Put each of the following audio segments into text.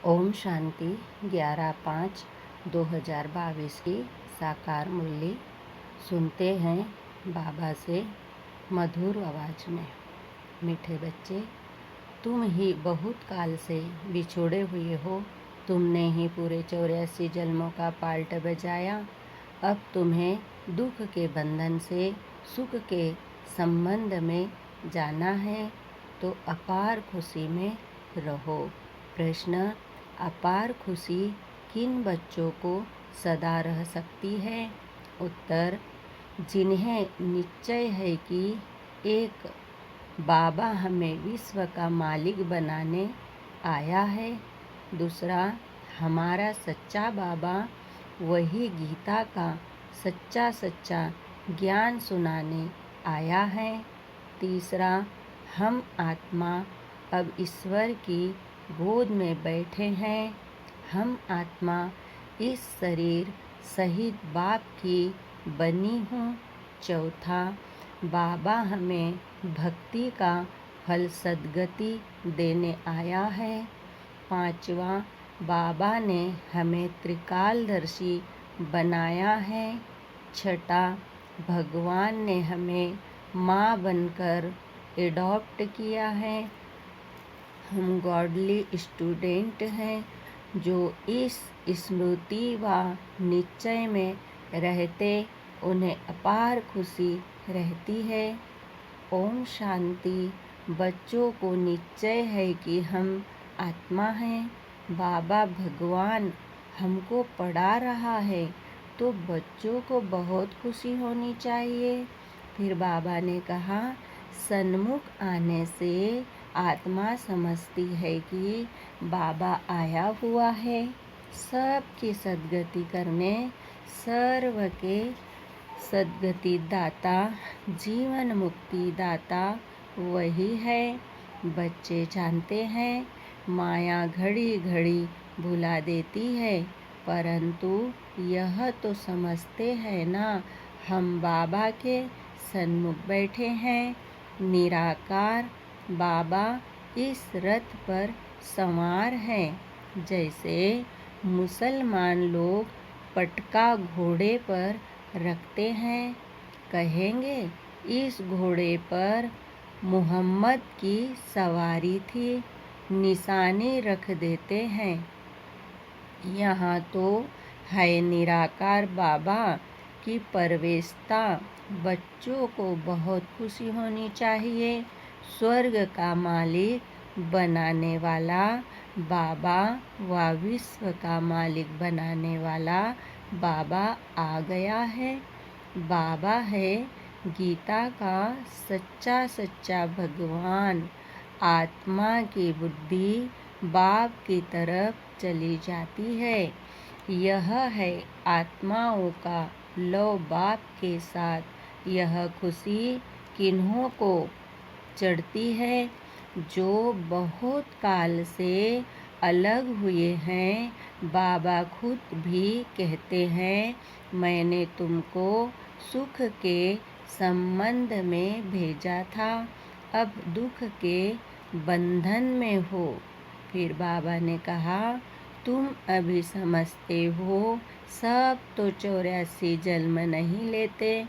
ओम शांति 11/5/2022 की साकार मुरली सुनते हैं बाबा से मधुर आवाज में। मीठे बच्चे, तुम ही बहुत काल से बिछोड़े हुए हो। तुमने ही पूरे 84 जन्मों का पार्ट बजाया। अब तुम्हें दुख के बंधन से सुख के संबंध में जाना है तो अपार खुशी में रहो। प्रश्न: अपार खुशी किन बच्चों को सदा रह सकती है? उत्तर: जिन्हें निश्चय है कि एक बाबा हमें विश्व का मालिक बनाने आया है। दूसरा, हमारा सच्चा बाबा वही गीता का सच्चा ज्ञान सुनाने आया है। तीसरा, हम आत्मा अब ईश्वर की गोद में बैठे हैं। हम आत्मा इस शरीर सहित बाप की बनी हूँ। चौथा, बाबा हमें भक्ति का फल सद्गति देने आया है। पांचवा, बाबा ने हमें त्रिकालदर्शी बनाया है। छठा, भगवान ने हमें माँ बनकर एडॉप्ट किया है। हम गॉडली स्टूडेंट हैं जो इस स्मृति व निश्चय में रहते उन्हें अपार खुशी रहती है। ओम शांति। बच्चों को निश्चय है कि हम आत्मा हैं। बाबा भगवान हमको पढ़ा रहा है तो बच्चों को बहुत खुशी होनी चाहिए। फिर बाबा ने कहा, सन्मुख आने से आत्मा समझती है कि बाबा आया हुआ है। सबकी सद्गति करने, सर्व के सद्गति दाता, जीवन मुक्ति दाता वही है। बच्चे जानते हैं माया घड़ी घड़ी भुला देती है, परंतु यह तो समझते हैं ना, हम बाबा के सन्मुख बैठे हैं। निराकार बाबा इस रथ पर सवार हैं। जैसे मुसलमान लोग पटका घोड़े पर रखते हैं, कहेंगे इस घोड़े पर मुहम्मद की सवारी थी, निशानी रख देते हैं। यहाँ तो है निराकार बाबा की प्रवेशता। बच्चों को बहुत खुशी होनी चाहिए। स्वर्ग का मालिक बनाने वाला बाबा व विश्व का मालिक बनाने वाला बाबा आ गया है। बाबा है गीता का सच्चा भगवान। आत्मा की बुद्धि बाप की तरफ चली जाती है। यह है आत्माओं का लव बाप के साथ। यह खुशी किन्हों को चढ़ती है? जो बहुत काल से अलग हुए हैं। बाबा खुद भी कहते हैं, मैंने तुमको सुख के संबंध में भेजा था, अब दुख के बंधन में हो। फिर बाबा ने कहा, तुम अभी समझते हो सब तो 84 जन्म नहीं लेते।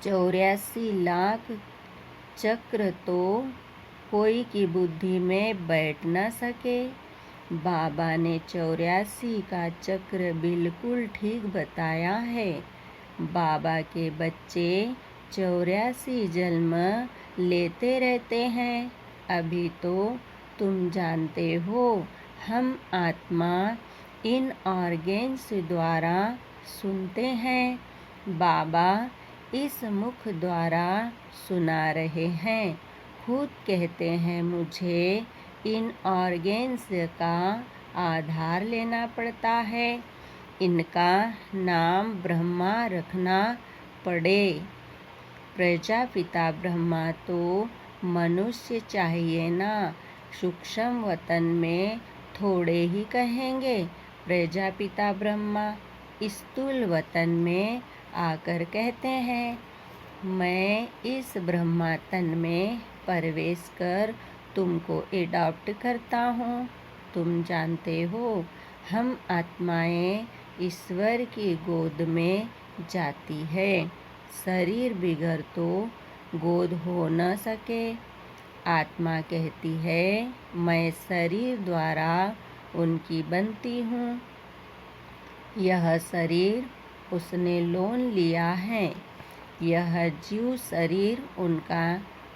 84 लाख चक्र तो कोई की बुद्धि में बैठ न सके। बाबा ने 84 का चक्र बिल्कुल ठीक बताया है। बाबा के बच्चे 84 जन्म लेते रहते हैं। अभी तो तुम जानते हो हम आत्मा इन ऑर्गेन्स द्वारा सुनते हैं। बाबा इस मुख द्वारा सुना रहे हैं। खुद कहते हैं, मुझे इन ऑर्गेन्स का आधार लेना पड़ता है, इनका नाम ब्रह्मा रखना पड़े। प्रजापिता ब्रह्मा तो मनुष्य चाहिए ना, सूक्ष्म वतन में थोड़े ही कहेंगे प्रजापिता ब्रह्मा। स्थूल वतन में आकर कहते हैं, मैं इस ब्रह्मा तन में प्रवेश कर तुमको एडॉप्ट करता हूँ। तुम जानते हो, हम आत्माएं ईश्वर की गोद में जाती है। शरीर बिगर तो गोद हो न सके। आत्मा कहती है, मैं शरीर द्वारा उनकी बनती हूँ। यह शरीर उसने लोन लिया है। यह जीव शरीर उनका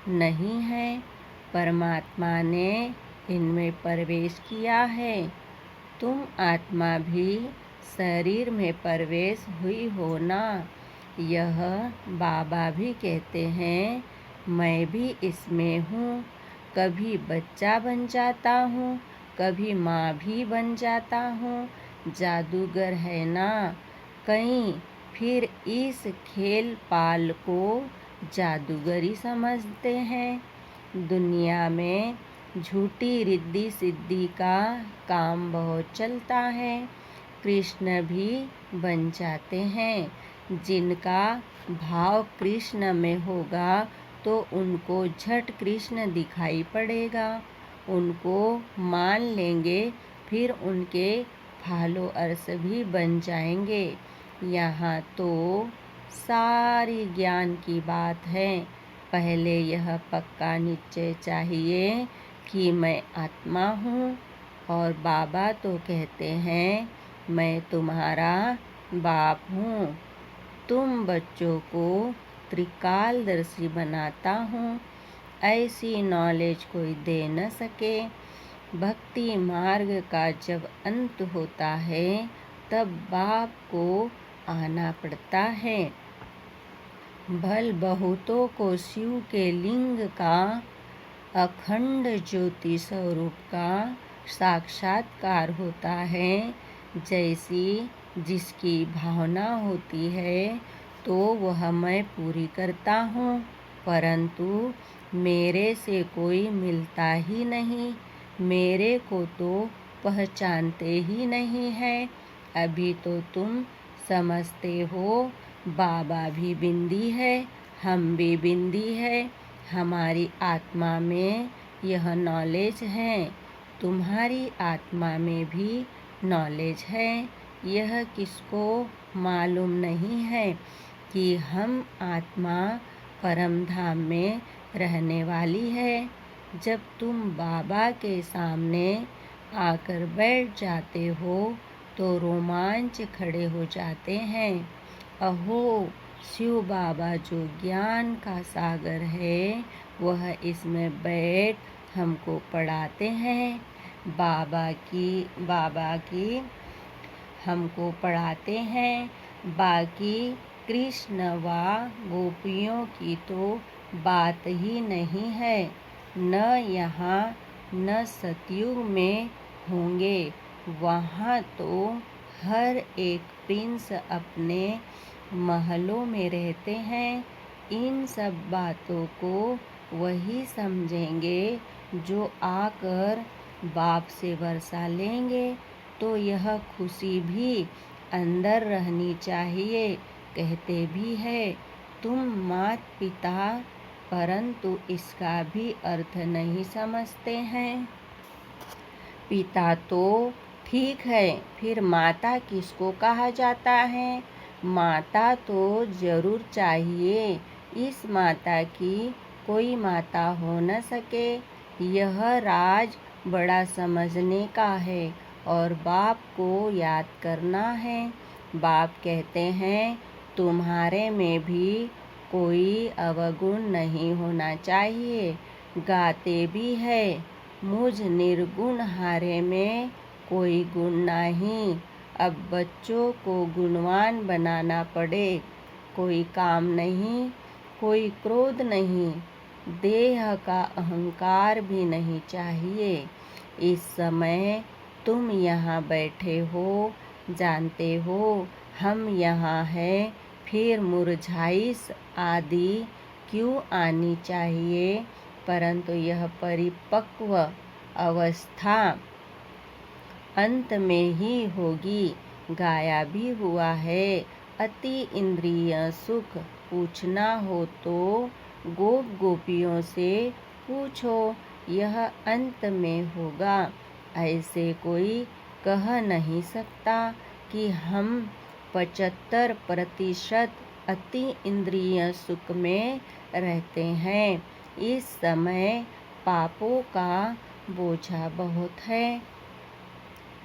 नहीं है। परमात्मा ने इनमें प्रवेश किया है। तुम आत्मा भी शरीर में प्रवेश हुई हो ना। यह बाबा भी कहते हैं, मैं भी इसमें हूँ। कभी बच्चा बन जाता हूँ, कभी माँ भी बन जाता हूँ। जादूगर है ना कहीं, फिर इस खेल पाल को जादूगरी समझते हैं। दुनिया में झूठी रिद्धि सिद्धि का काम बहुत चलता है। कृष्ण भी बन जाते हैं। जिनका भाव कृष्ण में होगा तो उनको झट कृष्ण दिखाई पड़ेगा। उनको मान लेंगे, फिर उनके फॉलोअर्स भी बन जाएंगे। यहाँ तो सारी ज्ञान की बात है। पहले यह पक्का निश्चय चाहिए कि मैं आत्मा हूँ। और बाबा तो कहते हैं, मैं तुम्हारा बाप हूँ। तुम बच्चों को त्रिकालदर्शी बनाता हूँ। ऐसी नॉलेज कोई दे न सके। भक्ति मार्ग का जब अंत होता है, तब बाप को आना पड़ता है। भल बहुतों को शिव के लिंग का, अखंड ज्योति स्वरूप का साक्षात्कार होता है। जैसी जिसकी भावना होती है तो वह मैं पूरी करता हूँ, परंतु मेरे से कोई मिलता ही नहीं। मेरे को तो पहचानते ही नहीं है। अभी तो तुम समझते हो, बाबा भी बिंदी है, हम भी बिंदी है। हमारी आत्मा में यह नॉलेज है। तुम्हारी आत्मा में भी नॉलेज है। यह किसको मालूम नहीं है कि हम आत्मा परम धाम में रहने वाली है। जब तुम बाबा के सामने आकर बैठ जाते हो तो रोमांच खड़े हो जाते हैं। अहो, शिव बाबा जो ज्ञान का सागर है, वह इसमें बैठ हमको पढ़ाते हैं। बाबा की हमको पढ़ाते हैं। बाकी कृष्ण व गोपियों की तो बात ही नहीं है। न यहाँ न सतयुग में होंगे। वहाँ तो हर एक प्रिंस अपने महलों में रहते हैं। इन सब बातों को वही समझेंगे जो आकर बाप से वर्षा लेंगे। तो यह खुशी भी अंदर रहनी चाहिए। कहते भी है, तुम मात पिता, परंतु इसका भी अर्थ नहीं समझते हैं। पिता तो ठीक है, फिर माता किसको कहा जाता है? माता तो जरूर चाहिए। इस माता की कोई माता हो न सके। यह राज बड़ा समझने का है और बाप को याद करना है। बाप कहते हैं, तुम्हारे में भी कोई अवगुण नहीं होना चाहिए। गाते भी है, मुझ निर्गुण हारे में कोई गुण नहीं। अब बच्चों को गुणवान बनाना पड़े। कोई काम नहीं, कोई क्रोध नहीं, देह का अहंकार भी नहीं चाहिए। इस समय तुम यहाँ बैठे हो, जानते हो हम यहाँ हैं, फिर मुरझाइश आदि क्यों आनी चाहिए, परंतु यह परिपक्व अवस्था अंत में ही होगी। गाया भी हुआ है, अति इंद्रिय सुख पूछना हो तो गोप गोपियों से पूछो, यह अंत में होगा। ऐसे कोई कह नहीं सकता कि हम 75% अति इंद्रिय सुख में रहते हैं। इस समय पापों का बोझा बहुत है।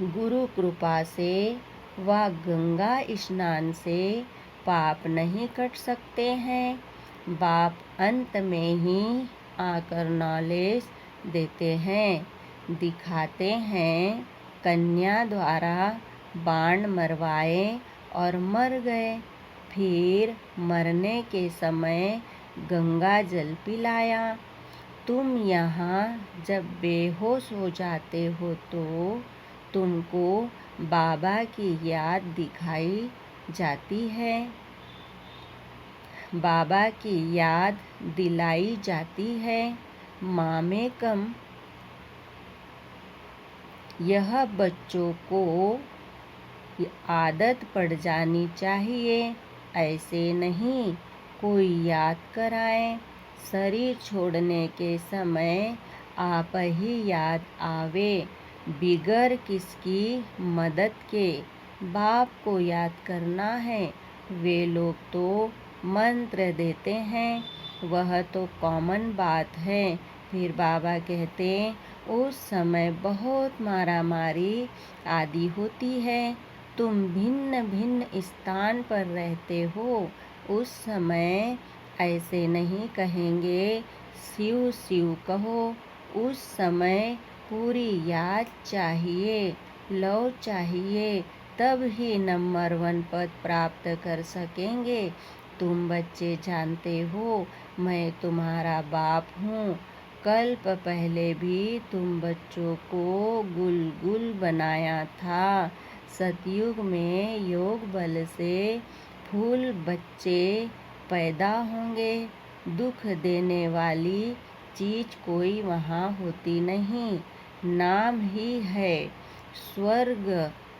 गुरु कृपा से व गंगा स्नान से पाप नहीं कट सकते हैं। बाप अंत में ही आकर नॉलेज देते हैं, दिखाते हैं। कन्या द्वारा बाण मरवाए और मर गए। फिर मरने के समय गंगा जल पिलाया। तुम यहाँ जब बेहोश हो जाते हो तो तुमको बाबा की याद दिखाई जाती है, बाबा की याद दिलाई जाती है। माँ में कम। यह बच्चों को आदत पड़ जानी चाहिए, ऐसे नहीं कोई याद कराए। शरीर छोड़ने के समय आप ही याद आवे, बिगर किसकी मदद के। बाप को याद करना है। वे लोग तो मंत्र देते हैं, वह तो कॉमन बात है। फिर बाबा कहते उस समय बहुत मारामारी आदि होती है। तुम भिन्न भिन्न स्थान पर रहते हो, उस समय ऐसे नहीं कहेंगे शिव शिव कहो। उस समय पूरी याद चाहिए, लव चाहिए, तब ही नंबर 1 पद प्राप्त कर सकेंगे। तुम बच्चे जानते हो मैं तुम्हारा बाप हूँ। कल्प पहले भी तुम बच्चों को गुलगुल बनाया था। सतयुग में योग बल से फूल बच्चे पैदा होंगे। दुख देने वाली चीज कोई वहाँ होती नहीं। नाम ही है स्वर्ग,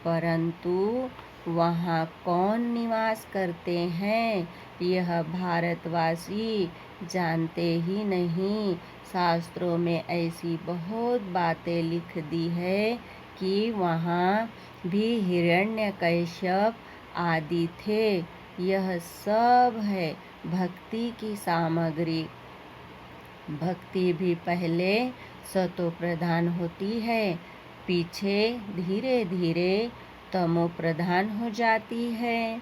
परंतु वहाँ कौन निवास करते हैं यह भारतवासी जानते ही नहीं। शास्त्रों में ऐसी बहुत बातें लिख दी है कि वहाँ भी हिरण्यकश्यप आदि थे। यह सब है भक्ति की सामग्री। भक्ति भी पहले सतो प्रधान होती है, पीछे धीरे धीरे तमो प्रधान हो जाती है।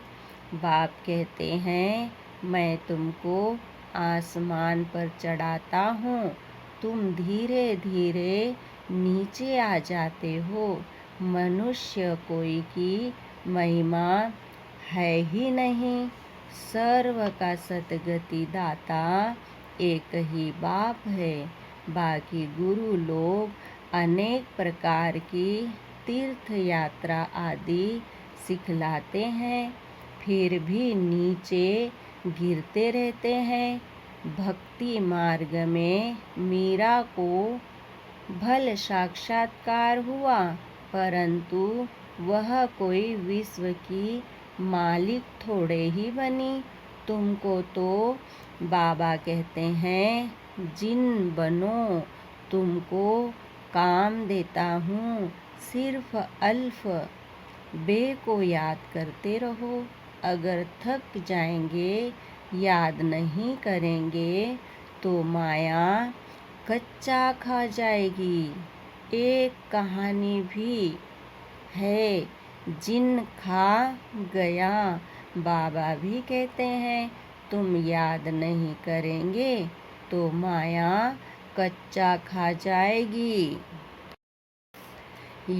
बाप कहते हैं मैं तुमको आसमान पर चढ़ाता हूँ, तुम धीरे धीरे नीचे आ जाते हो। मनुष्य कोई की महिमा है ही नहीं। सर्व का सतगति दाता एक ही बाप है। बाकी गुरु लोग अनेक प्रकार की तीर्थ यात्रा आदि सिखलाते हैं, फिर भी नीचे गिरते रहते हैं। भक्ति मार्ग में मीरा को भल साक्षात्कार हुआ, परंतु वह कोई विश्व की मालिक थोड़े ही बनी। तुमको तो बाबा कहते हैं जिन बनो, तुमको काम देता हूँ। सिर्फ अल्फ बे को याद करते रहो। अगर थक जाएंगे, याद नहीं करेंगे तो माया कच्चा खा जाएगी। एक कहानी भी है, जिन खा गया। बाबा भी कहते हैं तुम याद नहीं करेंगे तो माया कच्चा खा जाएगी।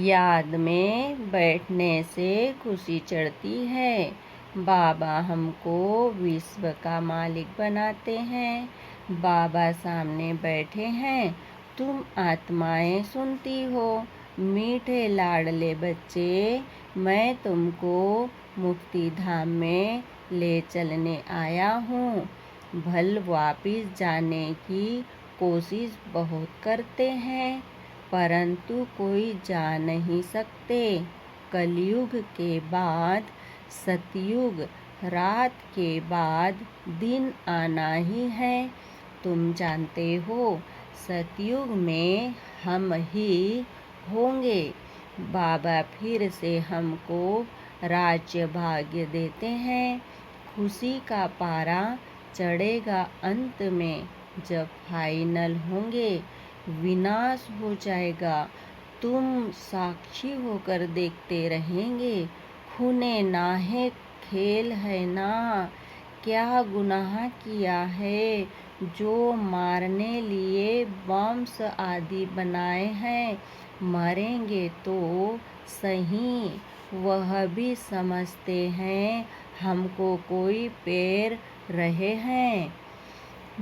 याद में बैठने से खुशी चढ़ती है। बाबा हमको विश्व का मालिक बनाते हैं। बाबा सामने बैठे हैं, तुम आत्माएं सुनती हो। मीठे लाडले बच्चे, मैं तुमको मुक्ति धाम में ले चलने आया हूँ। भल वापिस जाने की कोशिश बहुत करते हैं, परंतु कोई जा नहीं सकते। कलयुग के बाद सतयुग, रात के बाद दिन आना ही है। तुम जानते हो सतयुग में हम ही होंगे। बाबा फिर से हमको राज्य भाग्य देते हैं। खुशी का पारा चढ़ेगा अंत में, जब फाइनल होंगे विनाश हो जाएगा। तुम साक्षी होकर देखते रहेंगे। खूने नाहे खेल है ना, क्या गुनाह किया है जो मारने लिए बॉम्ब्स आदि बनाए हैं। मरेंगे तो सही, वह भी समझते हैं हमको कोई पैर रहे हैं।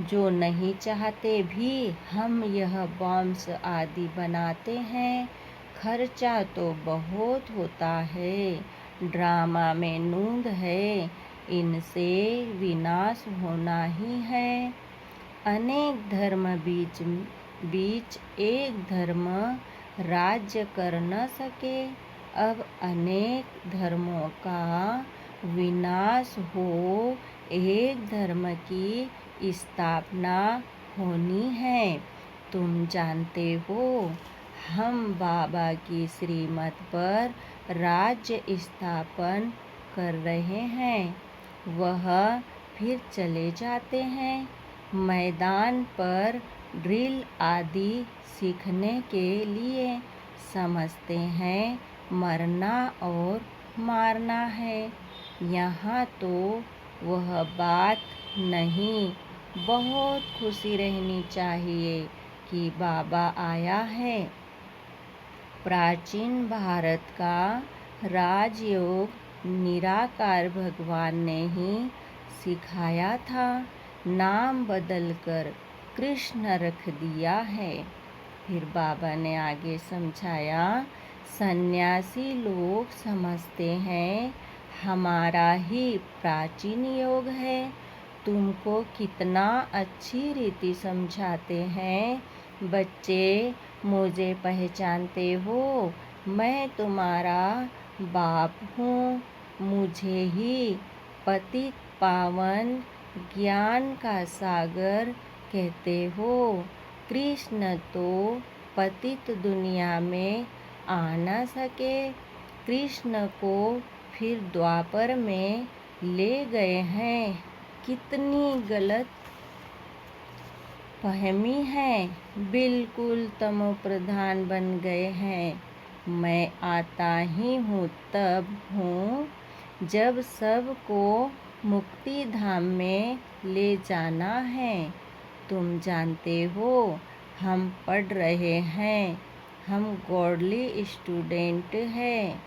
जो नहीं चाहते भी हम यह बॉम्ब्स आदि बनाते हैं। खर्चा तो बहुत होता है, ड्रामा में नूंद है, इनसे विनाश होना ही है। अनेक धर्म बीच एक धर्म राज्य कर न सके। अब अनेक धर्मों का विनाश हो, एक धर्म की स्थापना होनी है। तुम जानते हो, हम बाबा की श्रीमत पर राज्य स्थापन कर रहे हैं। वह फिर चले जाते हैं मैदान पर ड्रिल आदि सीखने के लिए। समझते हैं मरना और मारना है। यहाँ तो वह बात नहीं। बहुत खुशी रहनी चाहिए कि बाबा आया है। प्राचीन भारत का राजयोग निराकार भगवान ने ही सिखाया था। नाम बदलकर कृष्ण रख दिया है। फिर बाबा ने आगे समझाया, सन्यासी लोग समझते हैं हमारा ही प्राचीन योग है। तुमको कितना अच्छी रीति समझाते हैं। बच्चे, मुझे पहचानते हो, मैं तुम्हारा बाप हूँ। मुझे ही पतित पावन ज्ञान का सागर कहते हो। कृष्ण तो पतित दुनिया में आ न सके। कृष्ण को फिर द्वापर में ले गए हैं। कितनी गलत फहमी है। बिल्कुल तमोप्रधान बन गए हैं। मैं आता ही हूँ तब हूँ जब सबको मुक्ति धाम में ले जाना है। तुम जानते हो, हम पढ़ रहे हैं, हम गॉडली स्टूडेंट हैं।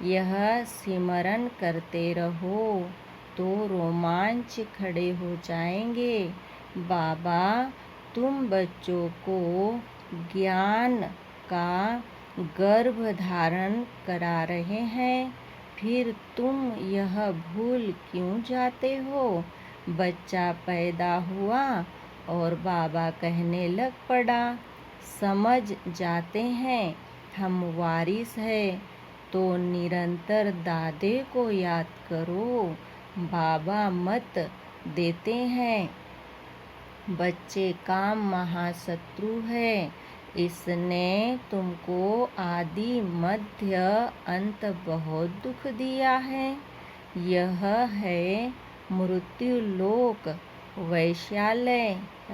यह सिमरन करते रहो तो रोमांच खड़े हो जाएंगे। बाबा तुम बच्चों को ज्ञान का गर्भ धारण करा रहे हैं, फिर तुम यह भूल क्यों जाते हो। बच्चा पैदा हुआ और बाबा कहने लग पड़ा। समझ जाते हैं हम वारिस हैं, तो निरंतर दादे को याद करो। बाबा मत देते हैं, बच्चे काम महाशत्रु है। इसने तुमको आदि मध्य अंत बहुत दुख दिया है। यह है मृत्यु लोक। वैश्यालय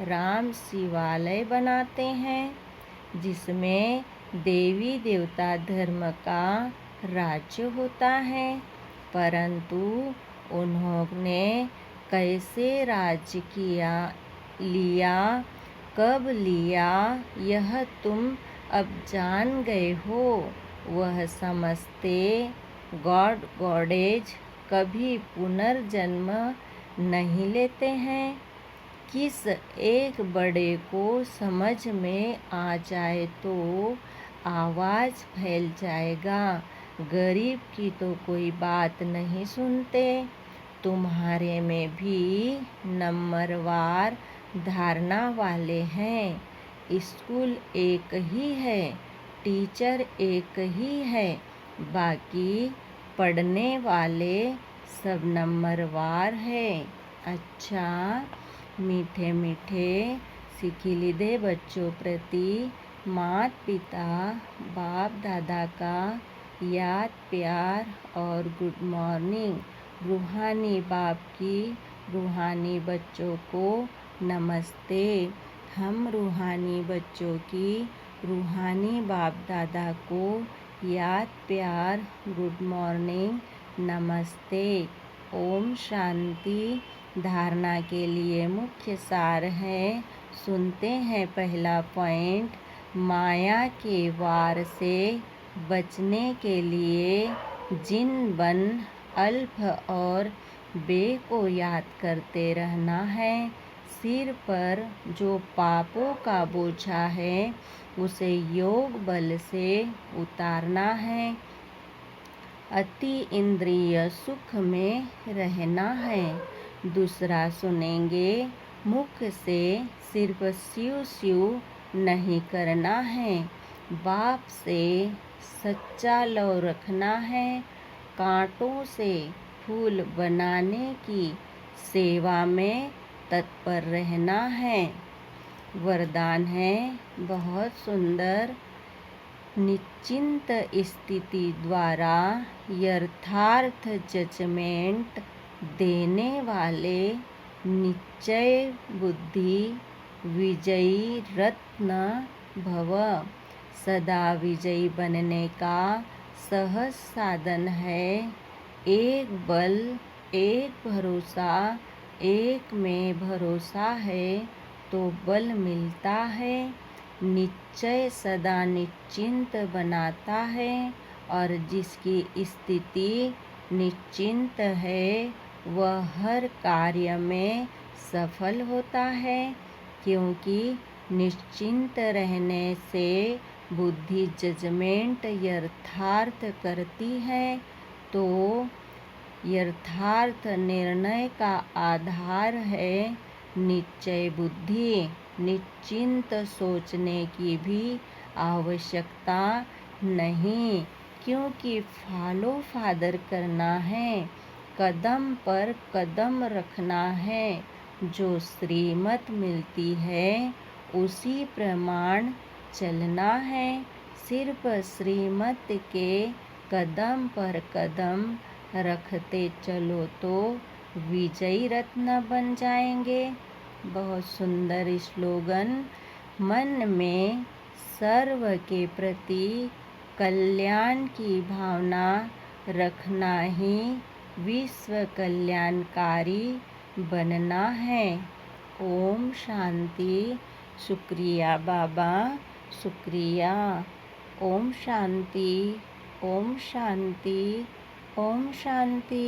राम शिवालय बनाते हैं, जिसमें देवी देवता धर्म का राज्य होता है। परंतु उन्होंने कैसे राज्य लिया, कब लिया, यह तुम अब जान गए हो। वह समझते गॉड गॉडेज कभी पुनर्जन्म नहीं लेते हैं। किस एक बड़े को समझ में आ जाए तो आवाज़ फैल जाएगा। गरीब की तो कोई बात नहीं सुनते। तुम्हारे में भी नंबरवार धारणा वाले हैं। स्कूल एक ही है, टीचर एक ही है, बाकी पढ़ने वाले सब नंबरवार है। अच्छा, मीठे मीठे सिखिलिदे बच्चों प्रति माता पिता बाप दादा का याद प्यार और गुड मॉर्निंग। रूहानी बाप की रूहानी बच्चों को नमस्ते। हम रूहानी बच्चों की रूहानी बाप दादा को याद प्यार गुड मॉर्निंग नमस्ते। ओम शांति। धारणा के लिए मुख्य सार है, सुनते हैं। पहला पॉइंट, माया के वार से बचने के लिए जिन बन अल्फ और बे को याद करते रहना है। सिर पर जो पापों का बोझा है उसे योग बल से उतारना है। अति इंद्रिय सुख में रहना है। दूसरा सुनेंगे, मुख से सिर्फ स्यू स्यू नहीं करना है। बाप से सच्चा लव रखना है। कांटों से फूल बनाने की सेवा में तत्पर रहना है। वरदान है बहुत सुंदर। निश्चिंत स्थिति द्वारा यथार्थ जजमेंट देने वाले निश्चय बुद्धि विजयी रत्न भव। सदा विजयी बनने का सहज साधन है। एक बल, एक भरोसा, एक में भरोसा है तो बल मिलता है। निश्चय सदा निश्चिंत बनाता है और जिसकी स्थिति निश्चिंत है वह हर कार्य में सफल होता है, क्योंकि निश्चिंत रहने से बुद्धि जजमेंट यथार्थ करती है। तो यथार्थ निर्णय का आधार है निश्चय बुद्धि। निश्चिंत सोचने की भी आवश्यकता नहीं, क्योंकि फॉलो फादर करना है। कदम पर कदम रखना है। जो श्रीमत मिलती है उसी प्रमाण चलना है। सिर्फ श्रीमत के कदम पर कदम रखते चलो तो विजयी रत्न बन जाएंगे। बहुत सुंदर स्लोगन। मन में सर्व के प्रति कल्याण की भावना रखना ही विश्व कल्याणकारी बनना है। ओम शांति। शुक्रिया बाबा, शुक्रिया। ओम शांति, ओम शांति, ओम शांति।